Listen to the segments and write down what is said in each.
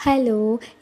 Hello,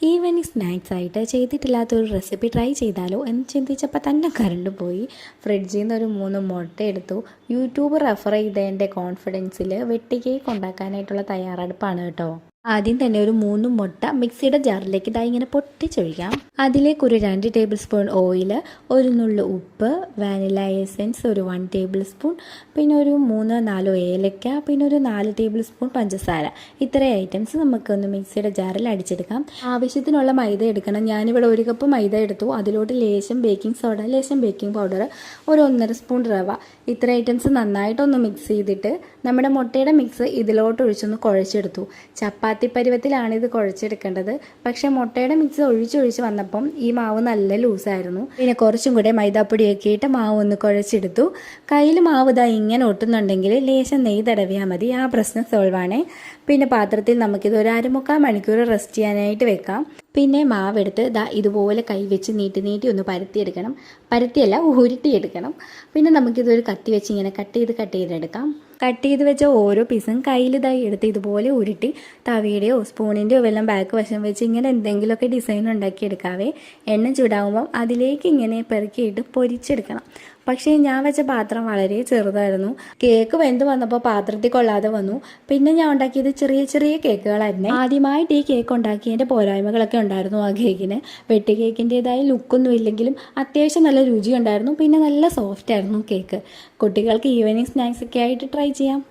evening snacks ആയിട്ട് ചെയ്തിട്ടില്ലാത്തൊരു recipe try ചെയ്താലോ എന്ന് ചിന്തിച്ചപ്പോൾ തന്നെ കറണ്ട് പോയി. ഫ്രിഡ്ജിൽ നിന്ന് ഒരു 3 മുട്ട എടുത്തു. യൂട്യൂബ് റെഫർ ചെയ്തതിൻ്റെ കോൺഫിഡൻസിൽ വെട്ടി കേക്ക് ഉണ്ടാക്കാനായിട്ടുള്ള തയ്യാറെടുപ്പാണ് കേട്ടോ. ആദ്യം തന്നെ ഒരു 3 മുട്ട മിക്സിയുടെ ജാറിലേക്ക് ഇങ്ങനെ പൊട്ടിച്ചൊഴിക്കാം. അതിലേക്ക് ഒരു 2 ടേബിൾ സ്പൂൺ ഓയിൽ, ഒരു നുള്ളു ഉപ്പ്, വാനില എസെൻസ് ഒരു 1 ടേബിൾ സ്പൂൺ, പിന്നെ ഒരു 3-4 ഏലക്ക, പിന്നെ ഒരു 4 ടേബിൾ സ്പൂൺ പഞ്ചസാര. ഇത്രയും ഐറ്റംസ് നമുക്കൊന്ന് മിക്സിയുടെ ജാറിൽ അടിച്ചെടുക്കാം. ആവശ്യത്തിനുള്ള മൈദ എടുക്കണം. ഞാനിവിടെ 1 കപ്പ് മൈദ എടുത്തു. അതിലോട്ട് ലേശം ബേക്കിംഗ് സോഡ, ലേശം ബേക്കിംഗ് പൗഡർ, ഒരു 1.5 സ്പൂൺ റവ. ഇത്ര ഐറ്റംസ് നന്നായിട്ടൊന്ന് മിക്സ് ചെയ്തിട്ട് നമ്മുടെ മുട്ടയുടെ മിക്സ് ഇതിലോട്ട് ഒഴിച്ചൊന്ന് കുഴച്ചെടുത്തു. ചപ്പാത്തി പരുവത്തിലാണ് ഇത് കുഴച്ചെടുക്കേണ്ടത്. പക്ഷേ മുട്ടയുടെ മിക്സ് ഒഴിച്ചൊഴിച്ച് വന്നപ്പം ഈ മാവ് നല്ല ലൂസായിരുന്നു. പിന്നെ കുറച്ചും കൂടെ മൈദാപ്പൊടിയൊക്കെ ഇട്ട് മാവ് ഒന്ന് കുഴച്ചെടുത്തു. കയ്യിൽ മാവ് ഇങ്ങനെ ഒട്ടുന്നുണ്ടെങ്കിൽ ലേശം നെയ്യ് തടവിയാൽ മതി. ആ പ്രശ്നം സോൾവ് ആണേ. പിന്നെ പാത്രത്തിൽ നമുക്കിത് ഒരു 1/4 മണിക്കൂർ റെസ്റ്റ് ചെയ്യാനായിട്ട് വെക്കാം. പിന്നെ മാവെടുത്ത് ഇതുപോലെ കൈവച്ച് നീട്ടി ഒന്ന് പരത്തിയെടുക്കണം. പരത്തിയല്ല, ഉരുട്ടിയെടുക്കണം. പിന്നെ നമുക്കിതൊരു കത്തി വെച്ച് ഇങ്ങനെ കട്ട് ചെയ്തെടുക്കാം. കട്ട് ചെയ്ത് വെച്ച ഓരോ പീസും കയ്യിൽ എടുത്ത് ഇതുപോലെ ഉരുട്ടി തവിയുടെയോ സ്പൂണിൻ്റെയോ വെള്ളം ബാക്ക് വശം വെച്ച് ഇങ്ങനെ എന്തെങ്കിലുമൊക്കെ ഡിസൈൻ ഉണ്ടാക്കിയെടുക്കാവേ. എണ്ണ ചൂടാകുമ്പം അതിലേക്ക് ഇങ്ങനെ പെറുക്കിയിട്ട് പൊരിച്ചെടുക്കണം. പക്ഷേ ഞാൻ വെച്ച പാത്രം വളരെ ചെറുതായിരുന്നു. കേക്ക് വെന്ത് വന്നപ്പോൾ പാത്രത്തിൽ കൊള്ളാതെ വന്നു. പിന്നെ ഞാൻ ഉണ്ടാക്കിയത് ചെറിയ ചെറിയ കേക്കുകളായിരുന്നു. ആദ്യമായിട്ട് ഈ കേക്ക് ഉണ്ടാക്കിയതിൻ്റെ പോരായ്മകളൊക്കെ ഉണ്ടായിരുന്നു ആ കേക്കിന്. വെട്ടി കേക്കിൻ്റെതായ ലുക്കൊന്നും ഇല്ലെങ്കിലും അത്യാവശ്യം നല്ല രുചി ഉണ്ടായിരുന്നു. പിന്നെ നല്ല സോഫ്റ്റ് ആയിരുന്നു കേക്ക്. കുട്ടികൾക്ക് ഈവനിങ് സ്നാക്സ് ഒക്കെ ആയിട്ട് ട്രൈ ചെയ്യാം.